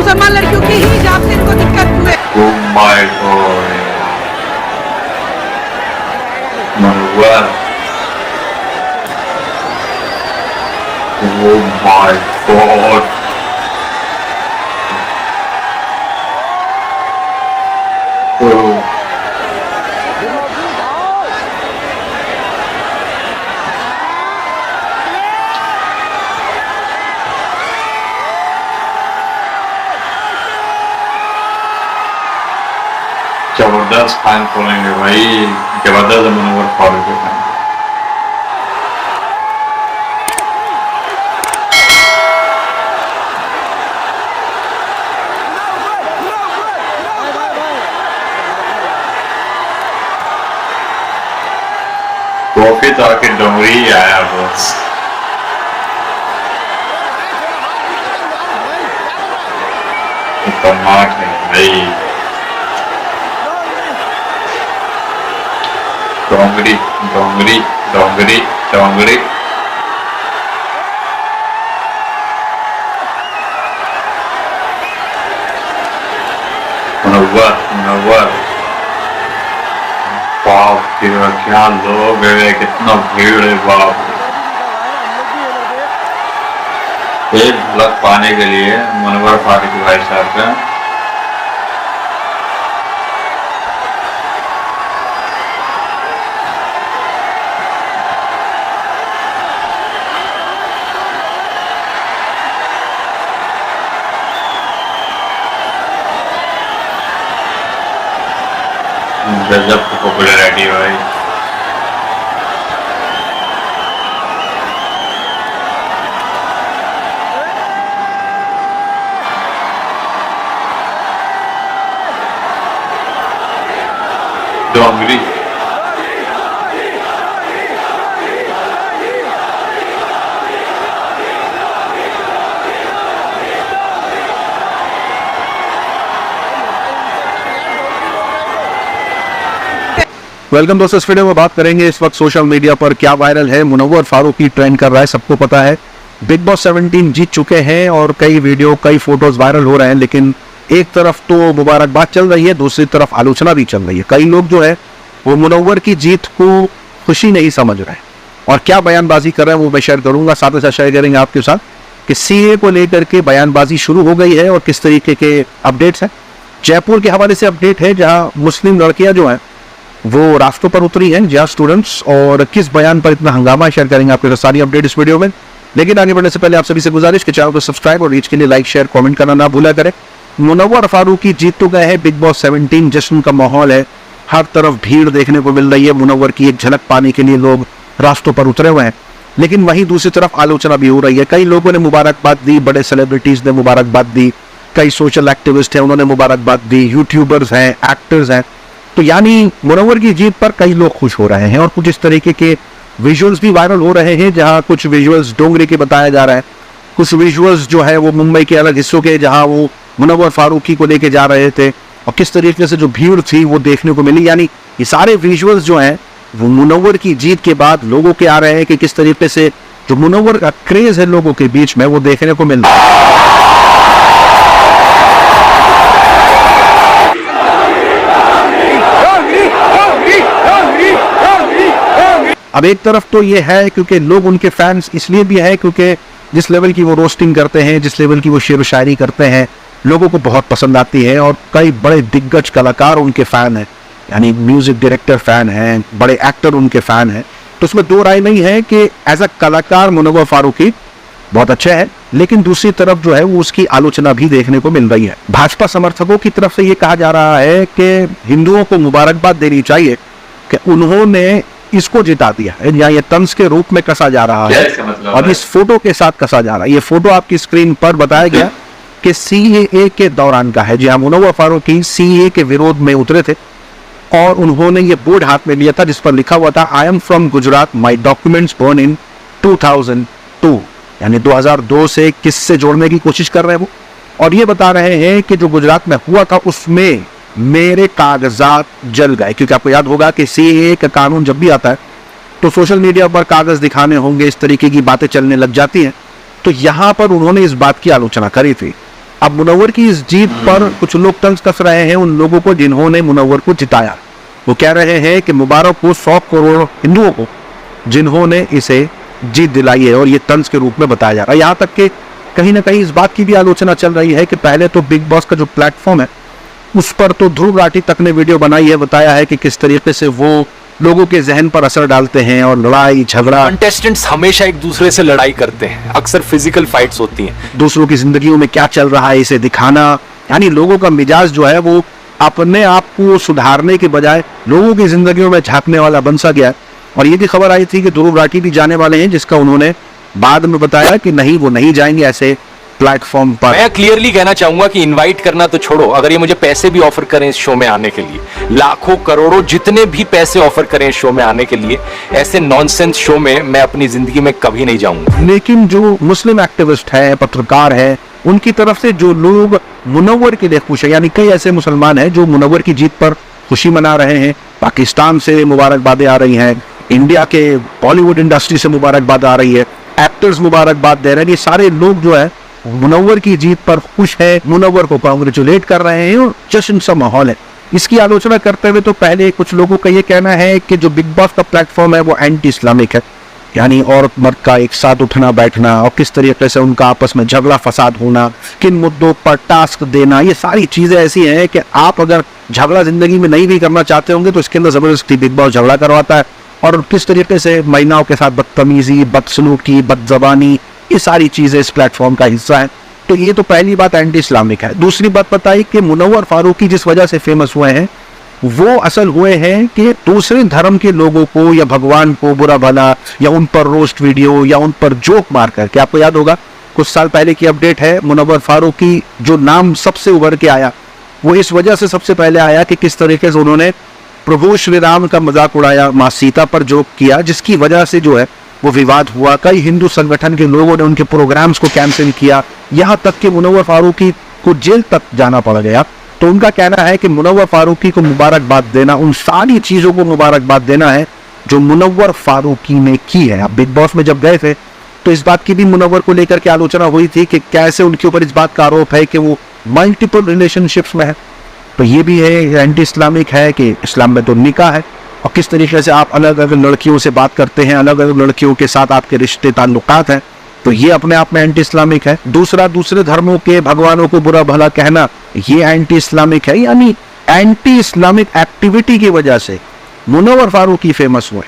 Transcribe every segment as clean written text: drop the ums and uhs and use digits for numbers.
मुसलमान लड़कियों की ही हिजाब से इनको दिक्कत हुए। Oh my God. Manuel. Oh my God. Oh. जबरदस्त फैन फॉलोइंग है भाई, जबरदस्त मनोवर फॉलो के फैन। कॉफी तो आके डोंगरी आया बस। खतरनाक है भाई, डोंगरी डोंगरी डोंगरी डोंगरी। मुनव्वर मुनव्वर, बाप रे क्या लोग है, कितना भीड़ है बाप। एक झलक पाने के लिए मुनव्वर फारूक भाई साहब का गजब की पॉपुलैरिटी है भाई। डोंगरी वेलकम दोस्तों, इस वीडियो में बात करेंगे इस वक्त सोशल मीडिया पर क्या वायरल है। मुनव्वर फारूकी ट्रेंड कर रहा है, सबको पता है। बिग बॉस 17 जीत चुके हैं और कई वीडियो कई फोटोज वायरल हो रहे हैं, लेकिन एक तरफ तो मुबारकबाद चल रही है, दूसरी तरफ आलोचना भी चल रही है। कई लोग जो है वो मुनव्वर की जीत को खुशी नहीं समझ रहे हैं और क्या बयानबाजी कर रहे हैं वो मैं शेयर करूंगा। साथ ही साथ शेयर करेंगे आपके साथ कि सीए को लेकर के बयानबाजी शुरू हो गई है और किस तरीके के अपडेट्स हैं। जयपुर के हवाले से अपडेट है जहाँ मुस्लिम लड़कियां जो हैं वो रास्तों पर उतरी हैं, जहाँ स्टूडेंट्स, और किस बयान पर इतना हंगामा शेयर करेंगे आपके साथ सारी अपडेट इस वीडियो में। लेकिन आगे बढ़ने से पहले आप सभी से गुजारिश कि चैनल को सब्सक्राइब और रीच के लिए लाइक शेयर कमेंट करना ना भूला करें। मुनव्वर फारूकी जीत तो गए हैं, बिग बॉस 17 जश्न का माहौल है, हर तरफ भीड़ देखने को मिल रही है। मुनव्वर की एक झलक पाने के लिए लोग रास्तों पर उतरे हुए हैं, लेकिन वहीं दूसरी तरफ आलोचना भी हो रही है। कई लोगों ने मुबारकबाद दी, बड़े सेलिब्रिटीज ने मुबारकबाद दी, कई सोशल एक्टिविस्ट हैं उन्होंने मुबारकबाद दी, यूट्यूबर्स हैं, एक्टर्स हैं। तो यानी मुनव्वर की जीत पर कई लोग खुश हो रहे हैं और कुछ इस तरीके के विजुअल्स भी वायरल हो रहे हैं, जहां कुछ विजुअल्स डोंगरी के बताया जा रहा है, कुछ विजुअल्स जो है वो मुंबई के अलग हिस्सों के जहां वो मुनव्वर फारूकी को लेके जा रहे थे और किस तरीके से जो भीड़ थी वो देखने को मिली। यानी ये सारे विजुअल्स जो हैं वो मुनव्वर की जीत के बाद लोगों के आ रहे हैं कि किस तरीके से जो मुनव्वर का क्रेज है लोगों के बीच में वो देखने को मिल रहा है। अब एक तरफ तो ये है क्योंकि लोग उनके फैंस इसलिए भी हैं क्योंकि जिस लेवल की वो रोस्टिंग करते हैं, जिस लेवल की वो शेर व शायरी करते हैं, लोगों को बहुत पसंद आती है और कई बड़े दिग्गज कलाकार उनके फैन हैं, यानी म्यूजिक डायरेक्टर फैन हैं, बड़े एक्टर उनके फैन हैं। तो उसमें दो राय नहीं है कि एज अ कलाकार मुनव्वर फारूकी बहुत अच्छा है, लेकिन दूसरी तरफ जो है वो उसकी आलोचना भी देखने को मिल रही है। भाजपा समर्थकों की तरफ से ये कहा जा रहा है कि हिंदुओं को मुबारकबाद देनी चाहिए कि उन्होंने इसको जिता दिया है, या ये तंज के रूप में कसा जा रहा है और इस फोटो के साथ कसा जा रहा है। ये फोटो आपकी स्क्रीन पर बताया गया कि सीएए के दौरान का है, जहां मुनव्वर फारूकी सीएए के विरोध में उतरे थे और उन्होंने ये बोर्ड हाथ में लिया था जिस पर लिखा हुआ था I am from Gujarat, my documents burn in 2002, यानी 2002 से किससे जोड़ने की कोशिश कर रहे हैं वो, और ये बता रहे हैं कि जो गुजरात में हुआ था उसमें मेरे कागजात जल गए। क्योंकि आपको याद होगा कि सीएए का कानून जब भी आता है तो सोशल मीडिया पर कागज दिखाने होंगे, इस तरीके की बातें चलने लग जाती हैं। तो यहां पर उन्होंने इस बात की आलोचना करी थी। अब मुनव्वर की इस जीत पर कुछ लोग तंज कस रहे हैं उन लोगों को जिन्होंने मुनव्वर को जिताया। वो कह रहे हैं कि मुबारक हो 100 करोड़ हिंदुओं को जिन्होंने इसे जीत दिलाई है, और ये तंज के रूप में बताया जा रहा है। यहाँ तक कि कहीं ना कहीं इस बात की भी आलोचना चल रही है कि पहले तो बिग बॉस का जो प्लेटफॉर्म है उस पर तो ध्रुव राठी तक ने वीडियो बनाई है, बताया है कि किस तरीके से वो लोगों के जहन पर असर डालते हैं और लड़ाई झगड़ा, कंटेस्टेंट्स हमेशा एक दूसरे से लड़ाई करते हैं, अक्सर फिजिकल फाइट्स होती हैं, दूसरों की जिंदगियों में क्या चल रहा है इसे दिखाना, यानी लोगों का मिजाज जो है वो अपने आप को सुधारने के बजाय लोगों की जिंदगियों में झांकने वाला बन सा गया। और ये भी खबर आई थी कि ध्रुव राठी भी जाने वाले हैं, जिसका उन्होंने बाद में बताया कि नहीं, वो नहीं जाएंगे ऐसे प्लेटफॉर्म पर। मैं क्लियरली कहना चाहूंगा कि इनवाइट करना तो छोड़ो, अगर ये मुझे पैसे भी ऑफर करें इस शो में आने के लिए, लाखों करोड़ों जितने भी पैसे ऑफर करें इस शो में आने के लिए, ऐसे नॉनसेंस शो में मैं अपनी जिंदगी में कभी नहीं जाऊंगा। लेकिन जो मुस्लिम एक्टिविस्ट है, पत्रकार है, उनकी तरफ से जो लोग मुनव्वर के लिए खुश है, यानी कई ऐसे मुसलमान हैं जो मुनव्वर की जीत पर खुशी मना रहे हैं, पाकिस्तान से मुबारकबादें आ रही हैं, इंडिया के बॉलीवुड इंडस्ट्री से मुबारकबाद आ रही है, एक्टर्स मुबारकबाद दे रहे हैं, ये सारे लोग जो है मुनव्वर की जीत पर खुश है, मुनव्वर को कांग्रेचुलेट कर रहे हैं और जश्न सा माहौल है। इसकी आलोचना करते हुए तो पहले कुछ लोगों का ये कहना है कि जो बिग बॉस का प्लेटफॉर्म है वो एंटी इस्लामिक है, यानी औरत मर्द का एक साथ उठना बैठना और किस तरीके से उनका आपस में झगड़ा फसाद होना, किन मुद्दों पर टास्क देना, ये सारी चीजें ऐसी हैं कि आप अगर झगड़ा जिंदगी में नहीं भी करना चाहते होंगे तो इसके अंदर जबरदस्ती बिग बॉस झगड़ा करवाता है। और किस तरीके से महिलाओं के साथ बदतमीजी, बदसलूकी, बदजबानी, ये सारी चीजें इस प्लेटफॉर्म का हिस्सा है। तो ये तो पहली बात एंटी इस्लामिक है। दूसरी बात बताई कि मुनव्वर फारूकी जिस वजह से फेमस हुए हैं वो असल हुए हैं कि दूसरे धर्म के लोगों को या भगवान को बुरा भला या उन पर रोस्ट वीडियो या उन पर जोक मार करके, आपको याद होगा कुछ साल पहले की अपडेट है, मुनव्वर फारूकी जो नाम सबसे उभर के आया वो इस वजह से सबसे पहले आया कि किस तरीके से उन्होंने प्रभु श्री राम का मजाक उड़ाया, माँ सीता पर जोक किया, जिसकी वजह से जो है वो विवाद हुआ। कई हिंदू संगठन के लोगों ने उनके प्रोग्राम्स को कैंसिल किया, यहाँ तक कि मुनव्वर फारूकी को जेल तक जाना पड़ गया। तो उनका कहना है कि मुनव्वर फारूकी को मुबारकबाद देना, उन सारी चीजों को मुबारकबाद देना है जो मुनव्वर फारूकी ने की है। अब बिग बॉस में जब गए थे तो इस बात की भी मुनव्वर को लेकर के आलोचना हुई थी कि कैसे उनके ऊपर इस बात का आरोप है कि वो मल्टीपल रिलेशनशिप्स में है। तो ये भी है एंटी इस्लामिक है कि इस्लाम में तो निकाह है और किस तरीके से आप अलग अलग लड़कियों से बात करते हैं, अलग अलग लड़कियों के साथ आपके रिश्ते ताल्लुकात हैं, तो ये अपने आप में एंटी इस्लामिक है। दूसरा, दूसरे धर्मों के भगवानों को बुरा भला कहना, ये एंटी इस्लामिक है। यानी एंटी इस्लामिक एक्टिविटी की वजह से मुनव्वर फारूकी फेमस हुए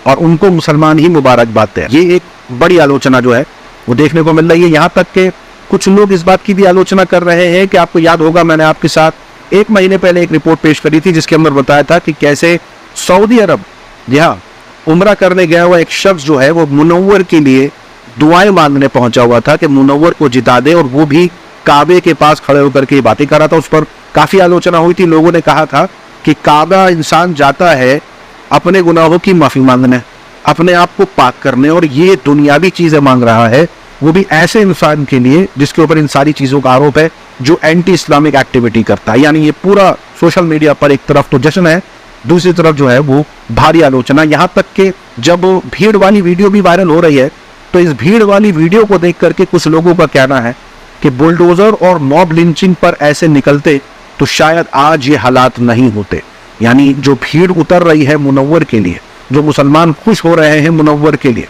और उनको मुसलमान ही मुबारकबाद दें। ये एक बड़ी आलोचना जो है वो देखने को मिल रही है। यहाँ तक के कुछ लोग इस बात की भी आलोचना कर रहे हैं कि आपको याद होगा मैंने आपके साथ 1 महीने पहले एक रिपोर्ट पेश करी थी जिसके अंदर बताया था कि कैसे सऊदी अरब जहाँ उम्रा करने गया हुआ एक शख्स जो है वो मुनव्वर के लिए दुआएं मांगने पहुंचा हुआ था कि मुनव्वर को जिता दे, और वो भी काबे के पास खड़े होकर के बातें कर रहा था। उस पर काफी आलोचना हुई थी। लोगों ने कहा था कि काबा इंसान जाता है अपने गुनाहों की माफी मांगने, अपने आप को पाक करने, और ये दुनियावी चीजें मांग रहा है, वो भी ऐसे इंसान के लिए जिसके ऊपर इन सारी चीजों का आरोप है जो एंटी इस्लामिक एक्टिविटी करता है। यानी ये पूरा सोशल मीडिया पर एक तरफ तो जश्न है, दूसरी तरफ जो है वो भारी आलोचना। यहाँ तक कि जब भीड़ वाली वीडियो भी वायरल हो रही है तो इस भीड़ वाली वीडियो को देख करके कुछ लोगों का कहना है कि बुलडोजर और मॉब लिंचिंग पर ऐसे निकलते तो शायद आज ये हालात नहीं होते। यानी जो भीड़ उतर रही है मुनव्वर के लिए, जो मुसलमान खुश हो रहे हैं मुनव्वर के लिए,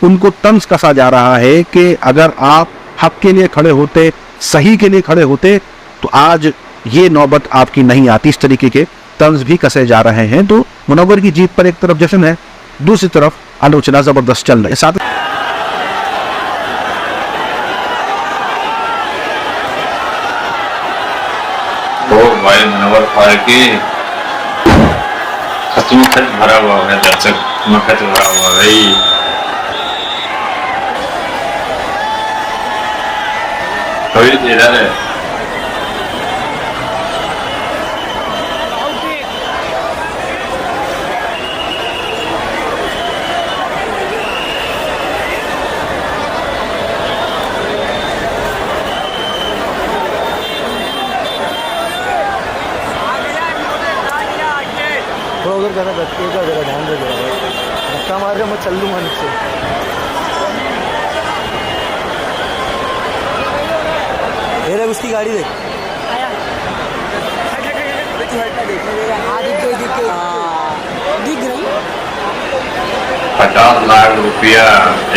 उनको तंज कसा जा रहा है कि अगर आप हक के लिए खड़े होते, सही के लिए खड़े होते, तो आज ये नौबत आपकी नहीं आती। इस तरीके के तंज भी कसे जा रहे हैं। तो मुनव्वर की जीत पर एक तरफ जश्न है, दूसरी तरफ आलोचना जबरदस्त चल रही है। साथ भाई मुनव्वर फारूकी खच भरा हुआ है, दर्शक मखच भरा हुआ भाई। कभी इधर है थोड़ा उधर ज़्यादा बैठिएगा, ज़रा ध्यान दे, जरा धक्का मार के मैं चल लूँगा नीचे। ये देख उसकी गाड़ी देख। दिख रही 50 लाख रुपया,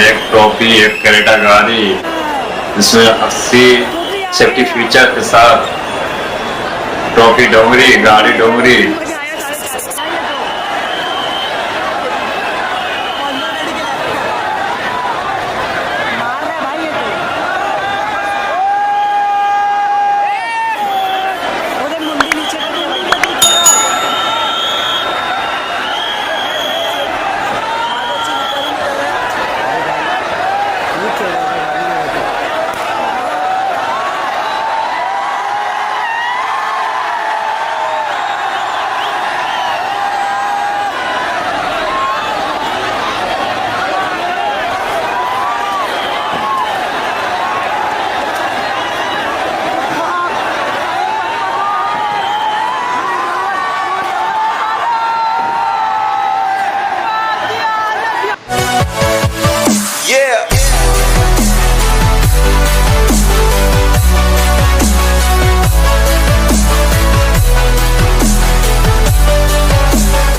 एक टॉपी, एक क्रेटा गाड़ी, जिसमें 80 सेफ्टी फीचर के साथ टॉपी डोंगरी, गाड़ी डोंगरी,